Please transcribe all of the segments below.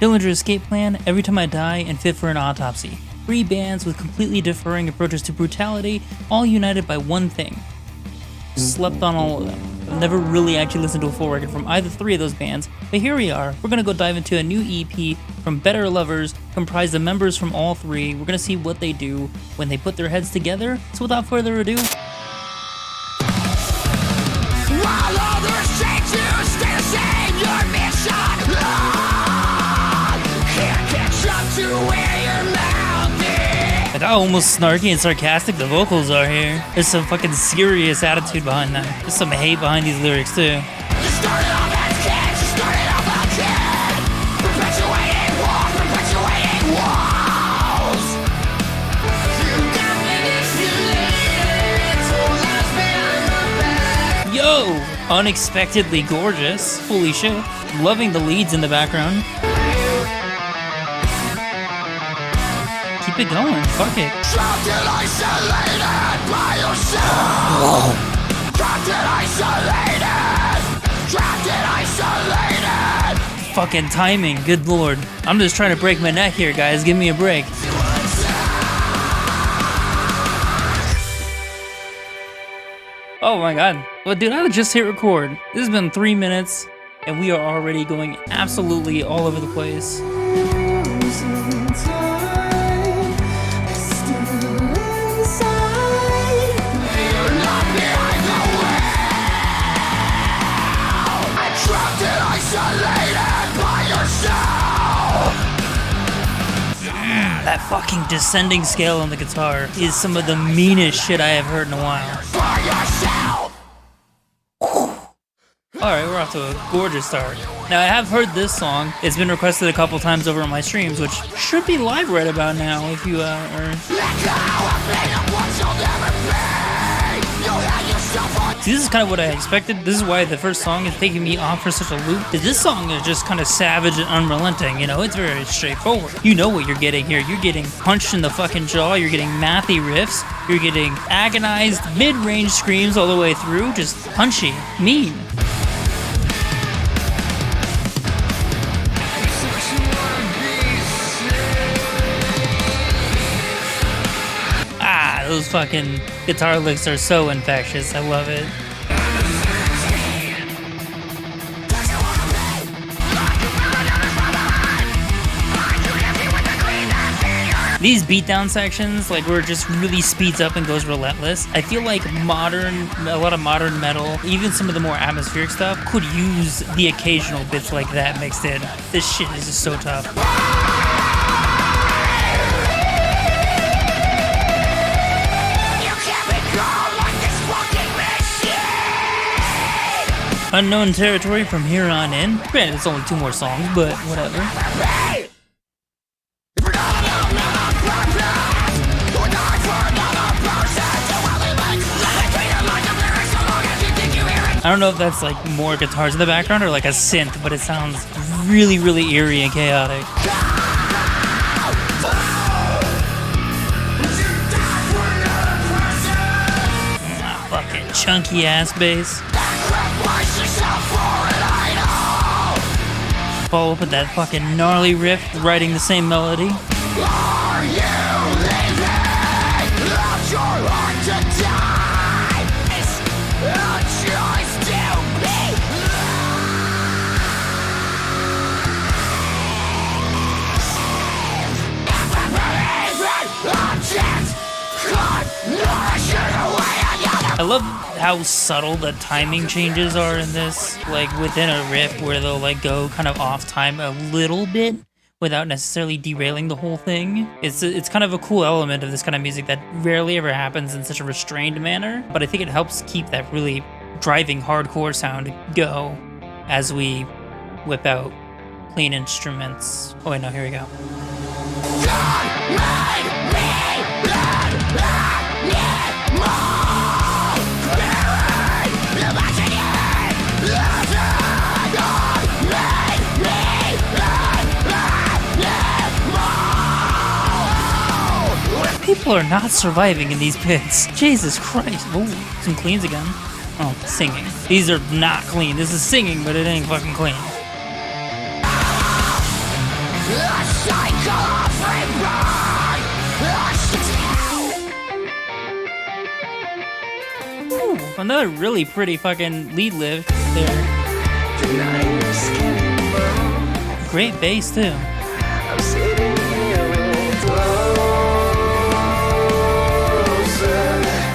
Dillinger Escape Plan, Every Time I Die, and Fit for an Autopsy. 3 bands with completely differing approaches to brutality, all united by one thing. Slept on all of them. I've never really actually listened to a full record from either 3 of those bands, but here we are. We're gonna go dive into a new EP from Better Lovers, comprised of members from all 3. We're gonna see what they do when they put their heads together. So without further ado, while others change, you stay the same. Your mission can't catch up to where your mouth is. like how almost snarky and sarcastic the vocals are here. There's some fucking serious attitude behind them. There's some hate behind these lyrics too. You started off as kids, you started off a kid, perpetuating walls, perpetuating walls. You got manipulated, told us behind the back. Yo! Unexpectedly gorgeous. Holy shit. Loving the leads in the background. Keep it going. Fuck it. Trapped and isolated by yourself. Trapped and isolated. Trapped and isolated. Fucking timing. Good lord. I'm just trying to break my neck here, guys. Give me a break. Oh my god. Well, dude, I just hit record. This has been 3 minutes, and we are already going absolutely all over the place. That fucking descending scale on the guitar is some of the meanest shit I have heard in a while. Alright, we're off to a gorgeous start. Now, I have heard this song. It's been requested a couple times over on my streams, which should be live right about now if you are... See, this is kind of what I expected. This is why the first song is taking me off for such a loop. This song is just kind of savage and unrelenting, you know? It's very straightforward. You know what you're getting here. You're getting punched in the fucking jaw. You're getting mathy riffs. You're getting agonized mid-range screams all the way through. Just punchy. Mean. Those fucking guitar licks are so infectious. I love it. These beatdown sections, like where it just really speeds up and goes relentless, I feel like a lot of modern metal, even some of the more atmospheric stuff, could use the occasional bits like that mixed in. This shit is just so tough. Unknown territory from here on in. Granted, it's only 2 more songs, but whatever. I don't know if that's like more guitars in the background or like a synth, but it sounds really, really eerie and chaotic. Fucking chunky ass bass. Follow up with that fucking gnarly riff, writing the same melody. Are you leaving out your heart to die? It's a choice to be. I love how subtle the timing changes are in this, like within a riff where they'll like go kind of off time a little bit without necessarily derailing the whole thing. It's kind of a cool element of this kind of music that rarely ever happens in such a restrained manner, but I think it helps keep that really driving hardcore sound go as we whip out clean instruments. Oh wait, no, here we go. People are not surviving in these pits. Jesus Christ. Oh, some cleans again. Oh, singing. These are not clean. This is singing, but it ain't fucking clean. Another really pretty fucking lead lift there. Great bass too.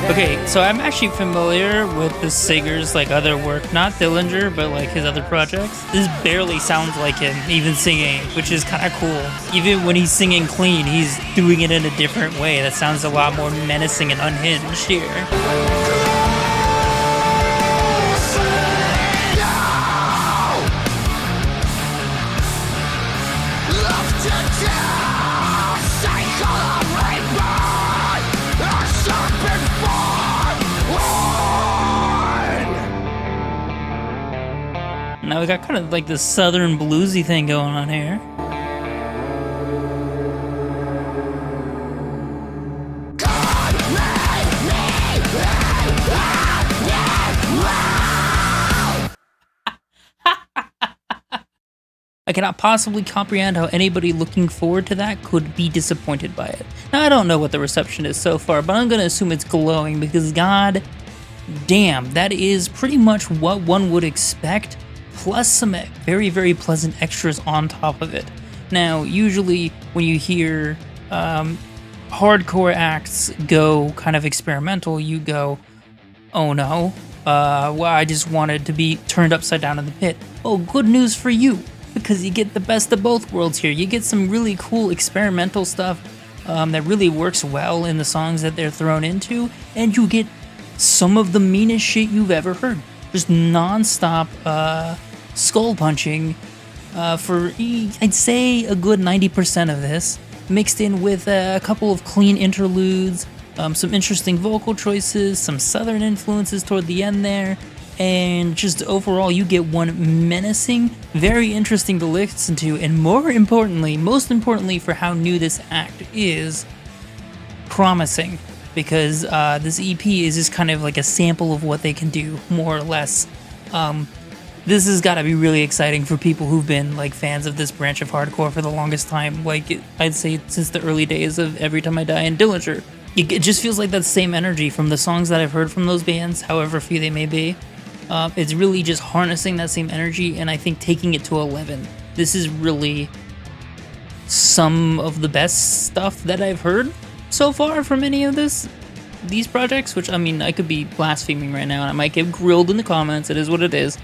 Okay, so I'm actually familiar with the singer's like other work, not Dillinger, but like his other projects. This barely sounds like him, even singing, which is kind of cool. Even when he's singing clean, he's doing it in a different way that sounds a lot more menacing and unhinged here. Now we got kind of like this southern bluesy thing going on here. I cannot possibly comprehend how anybody looking forward to that could be disappointed by it. Now, I don't know what the reception is so far, but I'm going to assume it's glowing because god damn, that is pretty much what one would expect, plus some very, very pleasant extras on top of it. Now, usually when you hear hardcore acts go kind of experimental, you go, oh no, well, I just wanted to be turned upside down in the pit. Oh, good news for you, because you get the best of both worlds here. You get some really cool experimental stuff that really works well in the songs that they're thrown into, and you get some of the meanest shit you've ever heard. Just non-stop skull punching for, I'd say, a good 90% of this, mixed in with a couple of clean interludes, some interesting vocal choices, some southern influences toward the end there, and just overall you get one menacing, very interesting to listen to, and more importantly, most importantly for how new this act is, promising, because this EP is just kind of like a sample of what they can do, more or less. This has got to be really exciting for people who've been like fans of this branch of hardcore for the longest time, like I'd say since the early days of Every Time I Die and Dillinger. It just feels like that same energy from the songs that I've heard from those bands, however few they may be. It's really just harnessing that same energy, and I think taking it to 11. This is really some of the best stuff that I've heard so far from any of these projects, which, I mean, I could be blaspheming right now, and I might get grilled in the comments, it is what it is.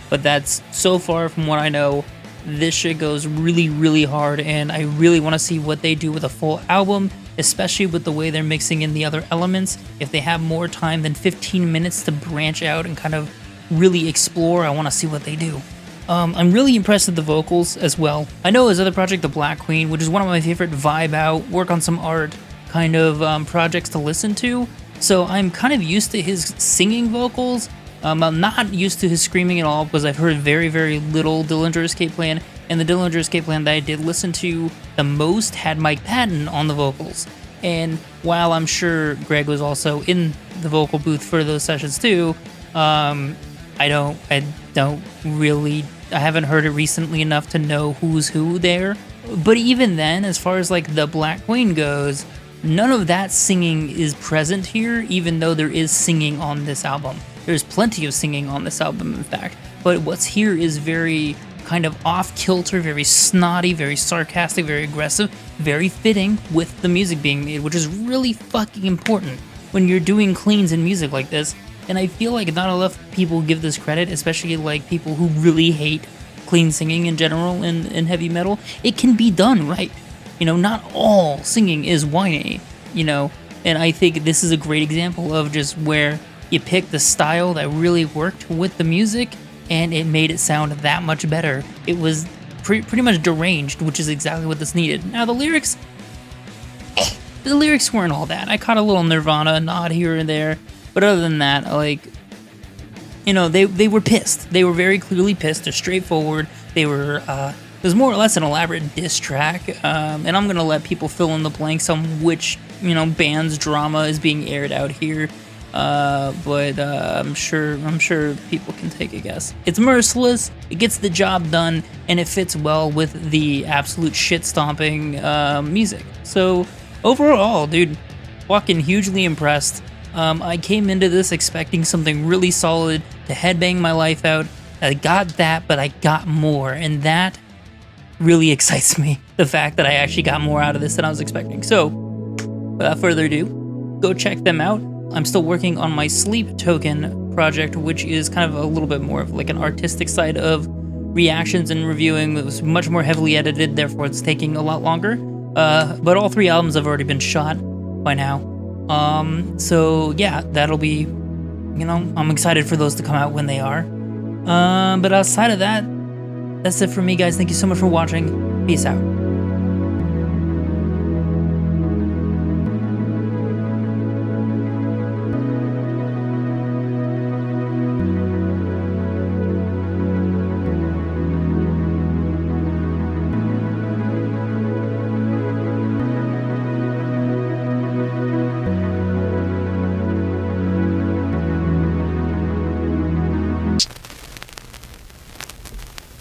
But that's, so far from what I know, this shit goes really, really hard, and I really want to see what they do with a full album, especially with the way they're mixing in the other elements. If they have more time than 15 minutes to branch out and kind of really explore, I want to see what they do. I'm really impressed with the vocals as well. I know his other project, The Black Queen, which is one of my favorite vibe out, work on some art kind of projects to listen to, so I'm kind of used to his singing vocals. I'm not used to his screaming at all because I've heard very, very little Dillinger Escape Plan, and the Dillinger Escape Plan that I did listen to the most had Mike Patton on the vocals. And while I'm sure Greg was also in the vocal booth for those sessions too, I haven't heard it recently enough to know who's who there. But even then, as far as like the Black Queen goes, none of that singing is present here, even though there is singing on this album. There's plenty of singing on this album, in fact, but what's here is very kind of off-kilter, very snotty, very sarcastic, very aggressive, very fitting with the music being made, which is really fucking important when you're doing cleans in music like this. And I feel like not enough people give this credit, especially like people who really hate clean singing in general in heavy metal. It can be done right. You know, not all singing is whiny, you know, and I think this is a great example of just where you picked the style that really worked with the music, and it made it sound that much better. It was pretty much deranged, which is exactly what this needed. Now, the lyrics weren't all that. I caught a little Nirvana nod here and there, but other than that, like, you know, they were pissed. They were very clearly pissed. They're straightforward. They were, it was more or less an elaborate diss track, and I'm gonna let people fill in the blanks on which, you know, band's drama is being aired out here. But I'm sure people can take a guess. It's merciless, it gets the job done, and it fits well with the absolute shit-stomping music. So overall, dude, fucking hugely impressed. I came into this expecting something really solid to headbang my life out. I got that, but I got more, and that really excites me. The fact that I actually got more out of this than I was expecting. So, without further ado, go check them out. I'm still working on my sleep token project, which is kind of a little bit more of like an artistic side of reactions and reviewing. It was much more heavily edited, therefore it's taking a lot longer. But all 3 albums have already been shot by now. So yeah, that'll be, I'm excited for those to come out when they are. But outside of that, that's it for me, guys. Thank you so much for watching. Peace out.